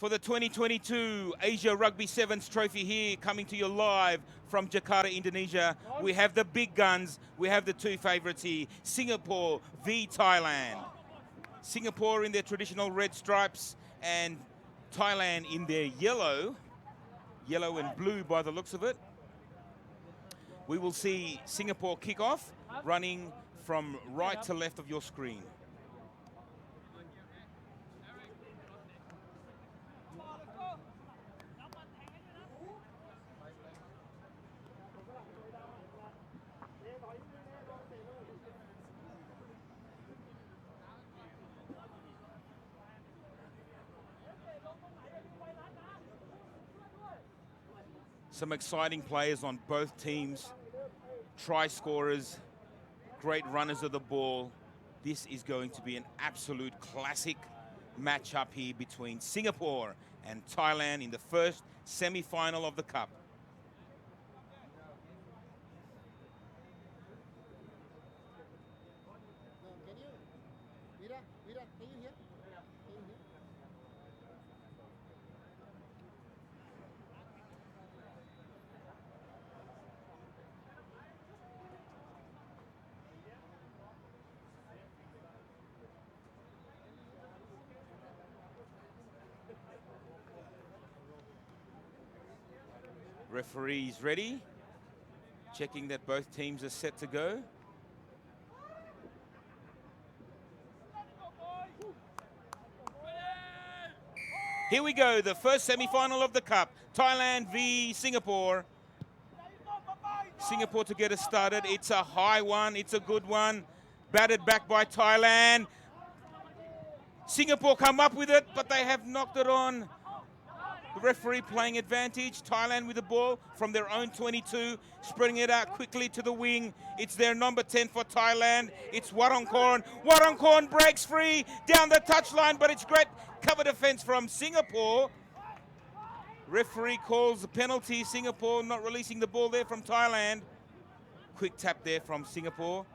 for the 2022 Asia Rugby Sevens Trophy here, coming to you live from Jakarta, Indonesia. We have the big guns. We have the two favorites here, Singapore v Thailand. Singapore in their traditional red stripes and Thailand in their yellow and blue by the looks of it. We will see Singapore kick off, running from right to left of your screen. Some exciting players on both teams, try scorers, great runners of the ball. This is going to be an absolute classic matchup here between Singapore and Thailand in the first semi-final of the Cup. Referees ready, checking that both teams are set to go. Here we go, the first semi-final of the Cup. Thailand v Singapore. Singapore to get us started. It's a high one, it's a good one. Batted back by Thailand. Singapore come up with it, but they have knocked it on. The referee playing advantage. Thailand with the ball from their own 22, spreading it out quickly to the wing. It's their number 10 for Thailand. It's Warongkorn. Warongkorn breaks free down the touchline, but it's great cover defense from Singapore. Referee calls the penalty. Singapore not releasing the ball there from Thailand. Quick tap there from Singapore.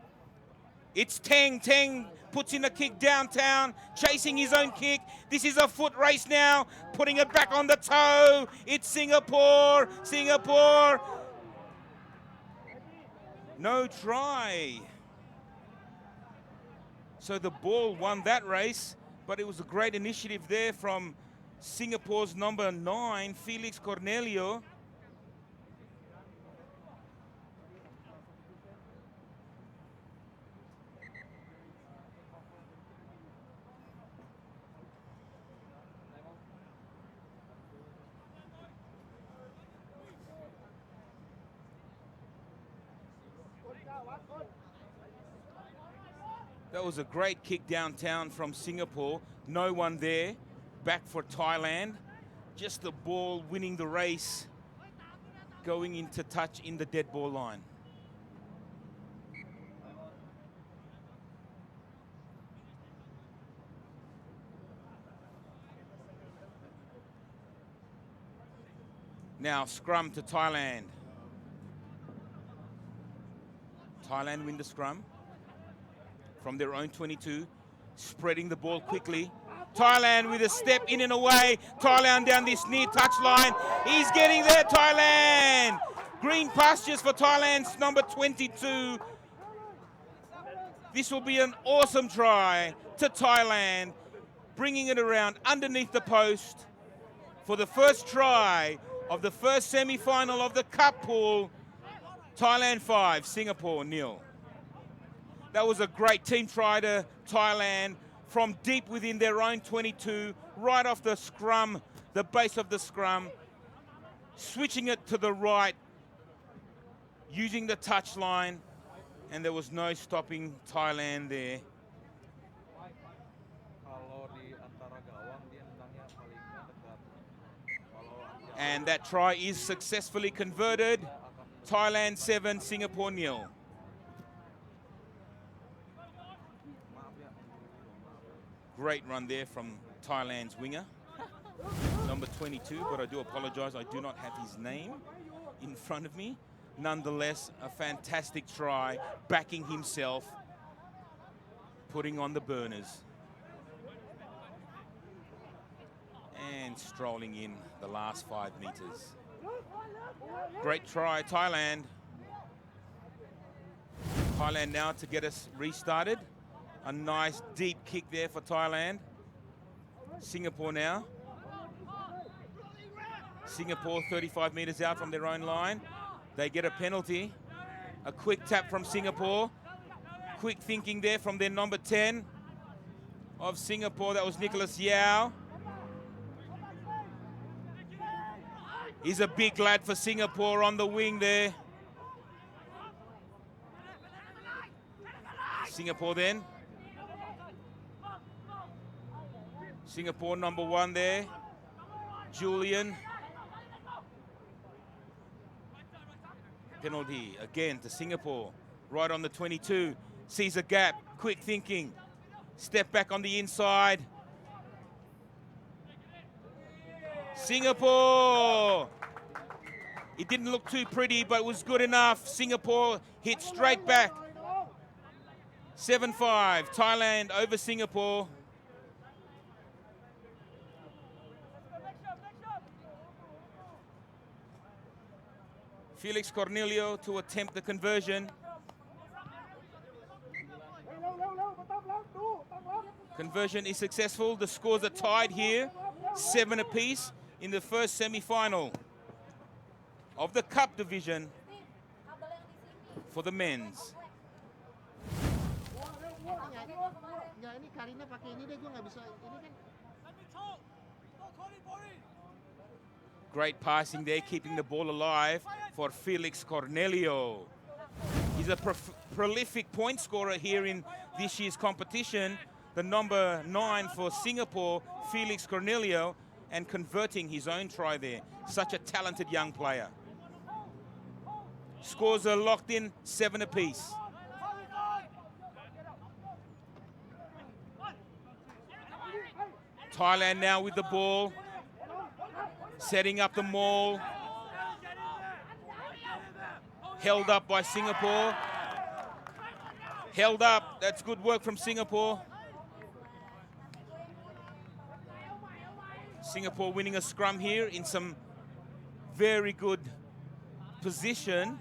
It's Teng. Teng puts in a kick downtown, chasing his own kick. This is a foot race now, putting it back on the toe. It's Singapore. Singapore. No try. So the ball won that race, but it was a great initiative there from Singapore's number 9, Felix Cornelio. That was a great kick downtown from Singapore. No one there. Back for Thailand. Just the ball winning the race. Going into touch in the dead ball line. Now scrum to Thailand. Thailand win the scrum from their own 22, spreading the ball quickly. Thailand with a step in and away. Thailand down this near touchline. He's getting there, Thailand. Green pastures for Thailand's number 22. This will be an awesome try to Thailand, bringing it around underneath the post for the first try of the first semi-final of the Cup pool. Thailand 5, Singapore 0. That was a great team try to Thailand from deep within their own 22, right off the scrum, the base of the scrum, switching it to the right, using the touchline, and there was no stopping Thailand there. And that try is successfully converted. Thailand 7, Singapore 0. Great run there from Thailand's winger, number 22, but I do apologize, I do not have his name in front of me. Nonetheless, a fantastic try, backing himself, putting on the burners. And strolling in the last 5 meters. Great try, Thailand. Thailand now to get us restarted. A nice deep kick there for Thailand. Singapore now. Singapore 35 meters out from their own line. They get a penalty. A quick tap from Singapore. Quick thinking there from their number 10 of Singapore. That was Nicholas Yao. He's a big lad for Singapore on the wing there. Singapore then. Singapore number 1 there. Julian. Penalty again to Singapore. Right on the 22. Sees a gap. Quick thinking. Step back on the inside. Singapore. It didn't look too pretty, but it was good enough. Singapore hit straight back. 7-5. Thailand over Singapore. Felix Cornelio to attempt the conversion. Conversion is successful. The scores are tied here, 7 apiece in the first semi-final of the Cup division for the men's. Great passing there, keeping the ball alive for Felix Cornelio. He's a prolific point scorer here in this year's competition. The number 9 for Singapore, Felix Cornelio, and converting his own try there. Such a talented young player. Scores are locked in, 7 apiece. Thailand now with the ball. Setting up the maul. Held up by Singapore. Held up. That's good work from Singapore. Singapore winning a scrum here in some very good position.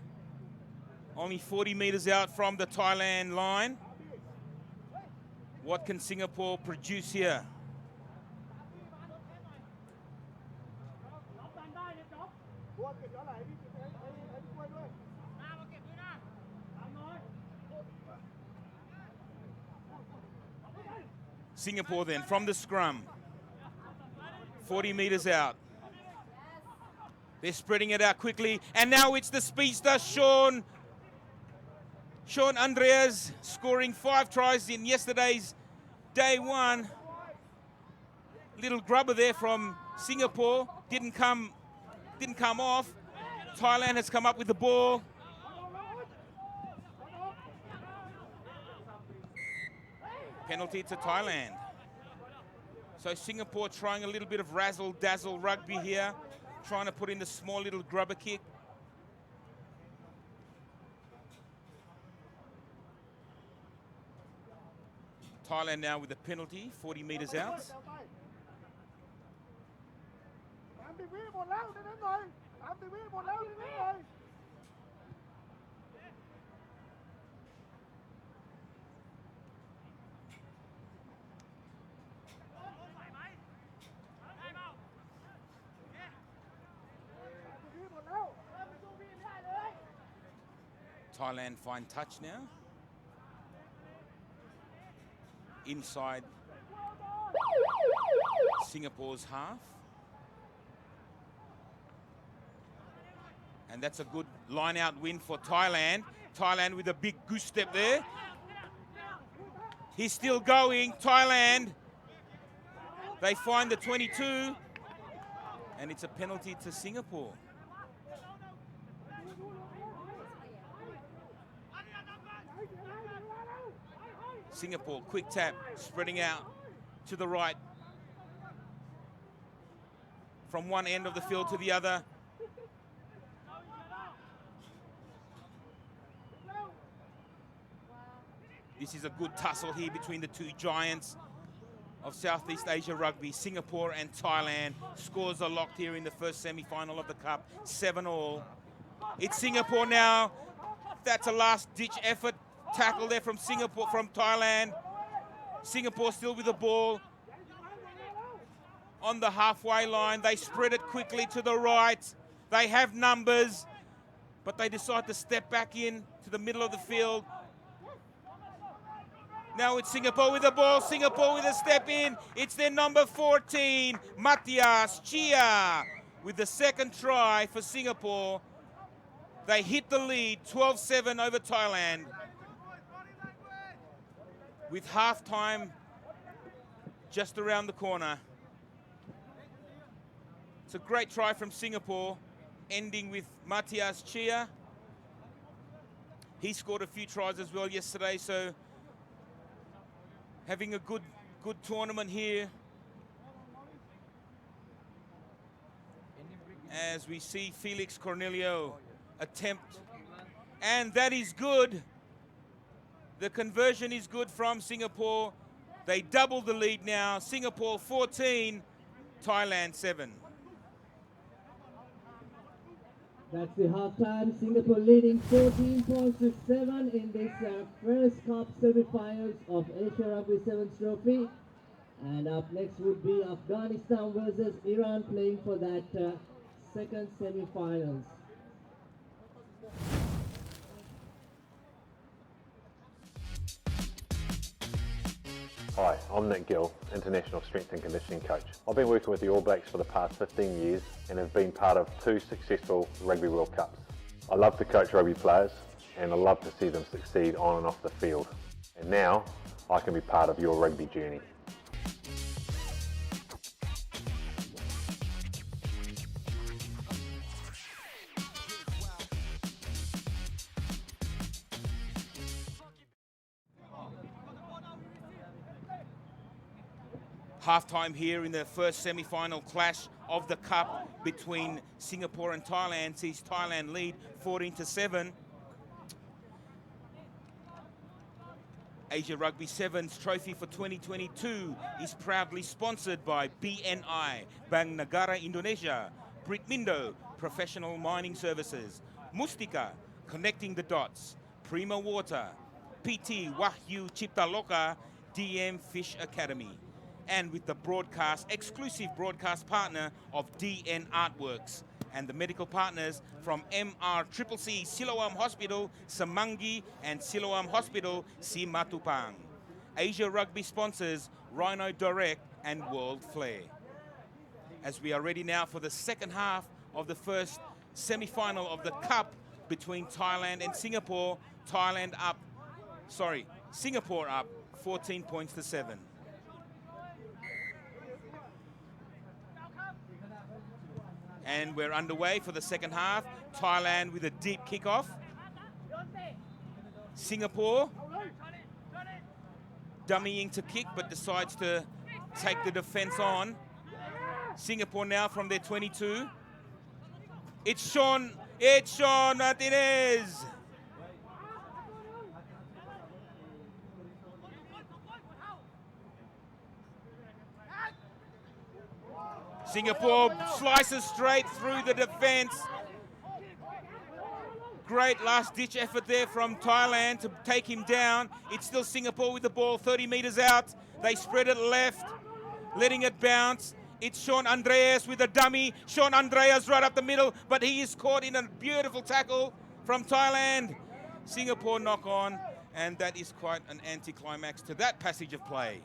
Only 40 meters out from the Thailand line. What can Singapore produce here? Singapore then from the scrum. 40 meters out. They're spreading it out quickly. And now it's the speedster, Sean Andreas, scoring 5 tries in yesterday's day 1. Little grubber there from Singapore. Didn't come off. Thailand has come up with the ball. Penalty to Thailand. So Singapore trying a little bit of razzle-dazzle rugby here, trying to put in the small little grubber kick. Thailand now with the penalty, 40 meters out. Thailand fine touch now. Inside Singapore's half. And that's a good line-out win for Thailand. Thailand with a big goose step there. He's still going, Thailand. They find the 22. And it's a penalty to Singapore. Singapore, quick tap, spreading out to the right. From one end of the field to the other. This is a good tussle here between the two giants of Southeast Asia Rugby. Singapore and Thailand. Scores are locked here in the first semi-final of the Cup, 7-all. It's Singapore now. That's a last-ditch effort. Tackle there from Singapore, from Thailand. Singapore still with the ball on the halfway line. They spread it quickly to the right. They have numbers, but they decide to step back in to the middle of the field. Now it's Singapore with the ball. Singapore with a step in. It's their number 14, Matthias Chia, with the second try for Singapore. They hit the lead, 12-7 over Thailand. With halftime just around the corner. It's a great try from Singapore, ending with Matthias Chia. He scored a few tries as well yesterday, so having a good tournament here. As we see Felix Cornelio attempt, and that is good. The conversion is good from Singapore. They double the lead now. Singapore 14, Thailand 7. That's the halftime. Singapore leading 14 points to 7 in this first Cup semi-finals of Asia Rugby Sevens Trophy. And up next would be Afghanistan versus Iran playing for that second semi-finals. Hi, I'm Nick Gill, International Strength and Conditioning Coach. I've been working with the All Blacks for the past 15 years and have been part of 2 successful Rugby World Cups. I love to coach rugby players and I love to see them succeed on and off the field. And now I can be part of your rugby journey. Halftime here in the first semi-final clash of the Cup between Singapore and Thailand sees Thailand lead 14-7. Asia Rugby Sevens Trophy for 2022 is proudly sponsored by BNI, Bank Negara Indonesia, Britmindo, Professional Mining Services, Mustika, Connecting the Dots, Prima Water, PT Wahyu Ciptaloka, DM Fish Academy, and with the exclusive broadcast partner of DN Artworks and the medical partners from MRCCC Siloam Hospital, Semanggi, and Siloam Hospital, Simatupang. Asia Rugby sponsors Rhino Direct and World Flair. As we are ready now for the second half of the first semi-final of the Cup between Thailand and Singapore. Singapore up 14 points to 7. And we're underway for the second half. Thailand with a deep kickoff. Singapore dummying to kick, but decides to take the defense on. Singapore now from their 22. It's Sean Martinez. Singapore slices straight through the defense. Great last-ditch effort there from Thailand to take him down. It's still Singapore with the ball 30 meters out. They spread it left, letting it bounce. It's Sean Andreas with a dummy. Sean Andreas right up the middle, but he is caught in a beautiful tackle from Thailand. Singapore knock on, and that is quite an anticlimax to that passage of play.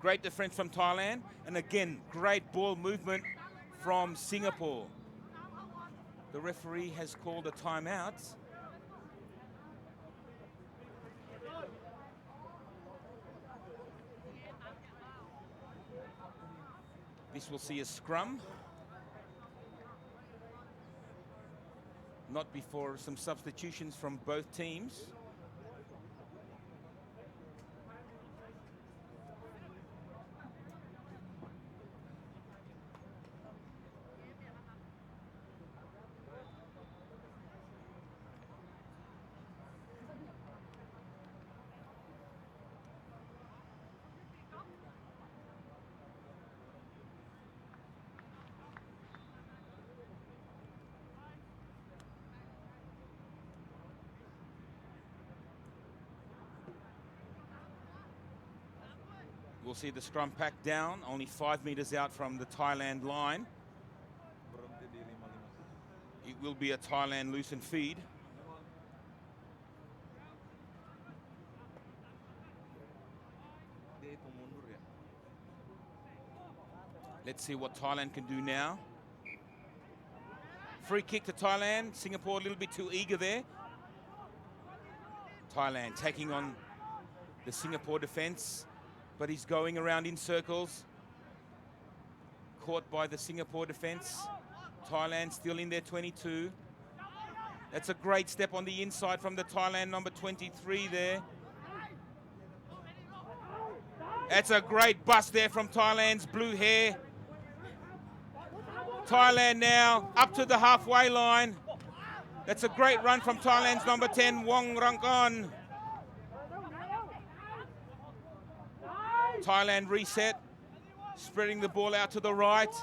Great defense from Thailand, and again, great ball movement from Singapore. The referee has called a timeout. This will see a scrum. Not before some substitutions from both teams. will see the scrum pack down, only 5 meters out from the Thailand line. It will be a Thailand loosen feed. Let's see what Thailand can do now. Free kick to Thailand. Singapore a little bit too eager there. Thailand taking on the Singapore defense, but he's going around in circles. Caught by the Singapore defense. Thailand still in their 22. That's a great step on the inside from the Thailand number 23 there. That's a great bust there from Thailand's blue hair. Thailand now up to the halfway line. That's a great run from Thailand's number 10, Wong Rangkon. Thailand reset, spreading the ball out to the right.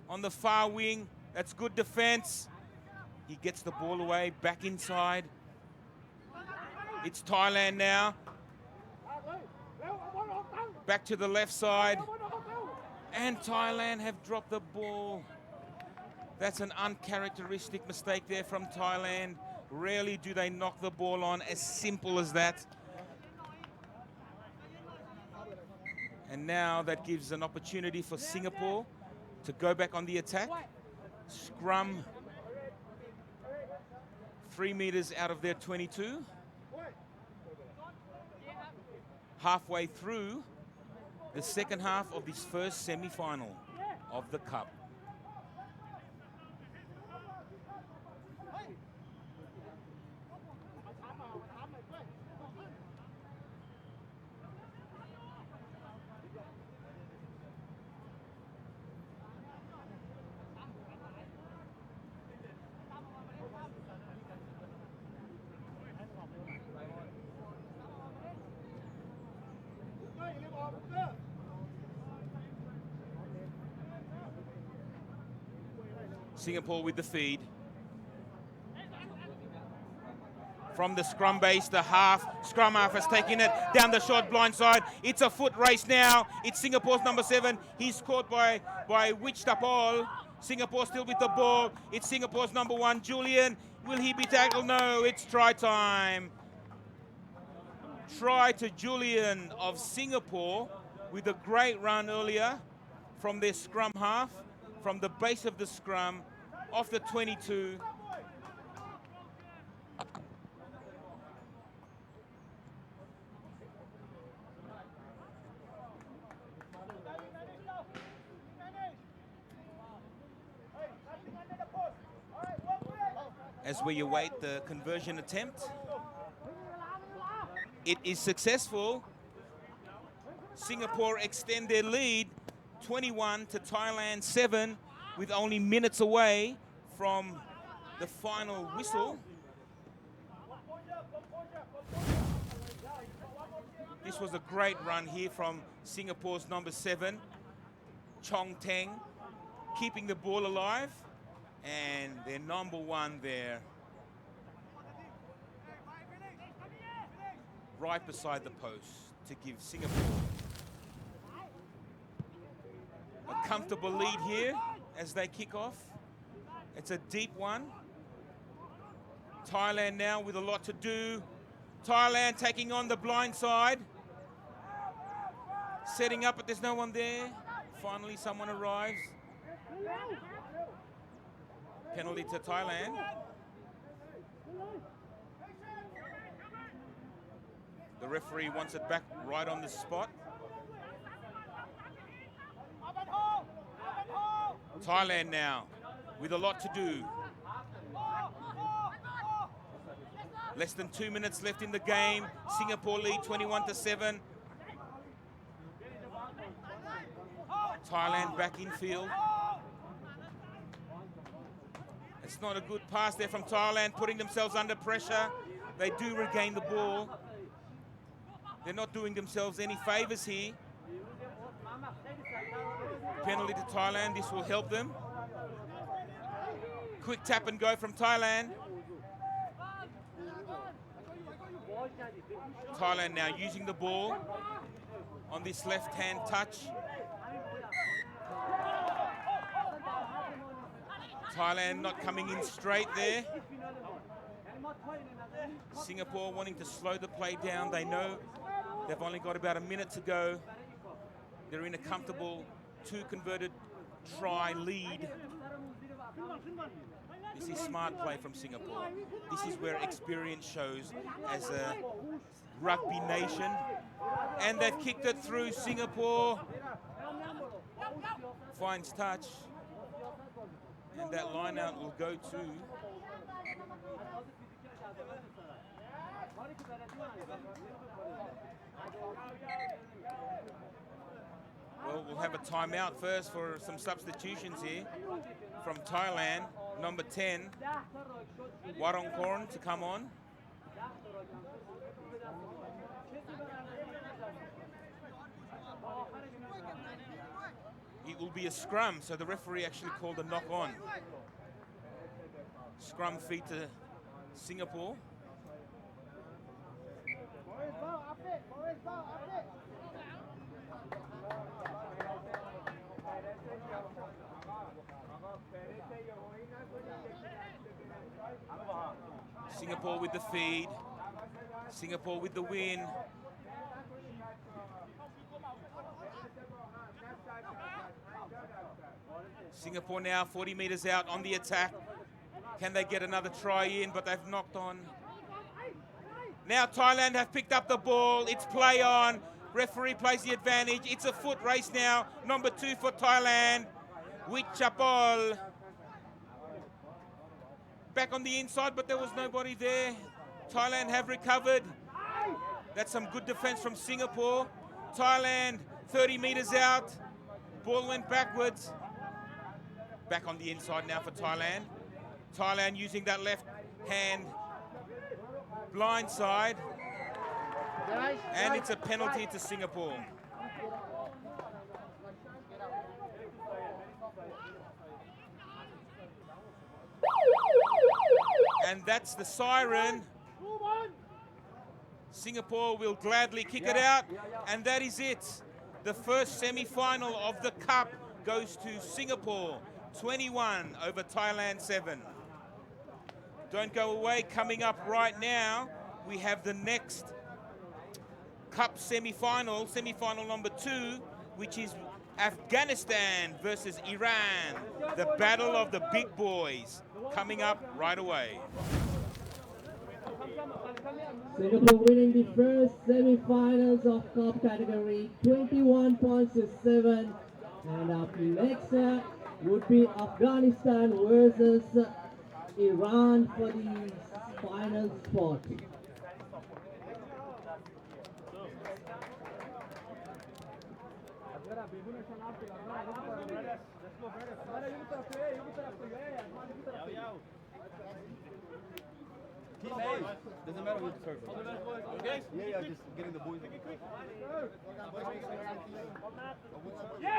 On the far wing, that's good defense. He gets the ball away, back inside. It's Thailand now. Back to the left side. And Thailand have dropped the ball. That's an uncharacteristic mistake there from Thailand. Rarely do they knock the ball on, as simple as that. And now that gives an opportunity for Singapore to go back on the attack. Scrum 3 meters out of their 22. Halfway through the second half of this first semi-final of the Cup. Singapore with the feed. From the scrum base, the half. Scrum half has taken it down the short blind side. It's a foot race now. It's Singapore's number 7. He's caught by Wichtapol. Singapore still with the ball. It's Singapore's number 1, Julian. Will he be tackled? No, it's try time. Try to Julian of Singapore with a great run earlier from their scrum half, from the base of the scrum, off the 22. As we await the conversion attempt, it is successful. Singapore extend their lead 21 to Thailand 7, with only minutes away from the final whistle. This was a great run here from Singapore's number 7, Chong Teng, keeping the ball alive, and their number 1 there, right beside the post to give Singapore a comfortable lead here as they kick off. It's a deep one. Thailand now with a lot to do. Thailand taking on the blind side. Setting up, but there's no one there. Finally, someone arrives. Penalty to Thailand. The referee wants it back right on the spot. Thailand now with a lot to do. Less than 2 minutes left in the game. Singapore lead 21 to 7. Thailand back in field. It's not a good pass there from Thailand, putting themselves under pressure. They do regain the ball. They're not doing themselves any favors here. Penalty to Thailand, this will help them. Quick tap and go from Thailand. Thailand now using the ball. on this left-hand touch. Thailand not coming in straight there. Singapore wanting to slow the play down. They know they've only got about a minute to go. They're in a comfortable 2 converted try lead. This is smart play from Singapore. This is where experience shows as a rugby nation. And they've kicked it through. Singapore finds touch. And that line out will go to well, we'll have a timeout first for some substitutions here from Thailand. Number 10, Warongkorn to come on. It will be a scrum, so the referee actually called a knock on. Scrum feed to Singapore. Singapore with the feed. Singapore with the win. Singapore now 40 meters out on the attack. Can they get another try in? But they've knocked on. Now Thailand have picked up the ball. It's play on. Referee plays the advantage. It's a foot race now. Number 2 for Thailand. Wichapol. Back on the inside, but there was nobody there. Thailand have recovered. That's some good defense from Singapore. Thailand 30 meters out. Ball went backwards. Back on the inside now for Thailand. Thailand using that left hand blind side. And it's a penalty to Singapore. And that's the siren. Singapore will gladly kick it out. And that is it. The first semi-final of the Cup goes to Singapore. 21 over Thailand 7. Don't go away. Coming up right now, we have the next Cup semi-final, semi-final number 2, which is Afghanistan versus Iran. The battle of the big boys coming up right away. Singapore winning the first semi-finals of Cup category, 21 points to 7. And up next would be Afghanistan versus Iran for the final spot. Doesn't matter who's first. Okay? Yeah, just getting the boys. Yeah!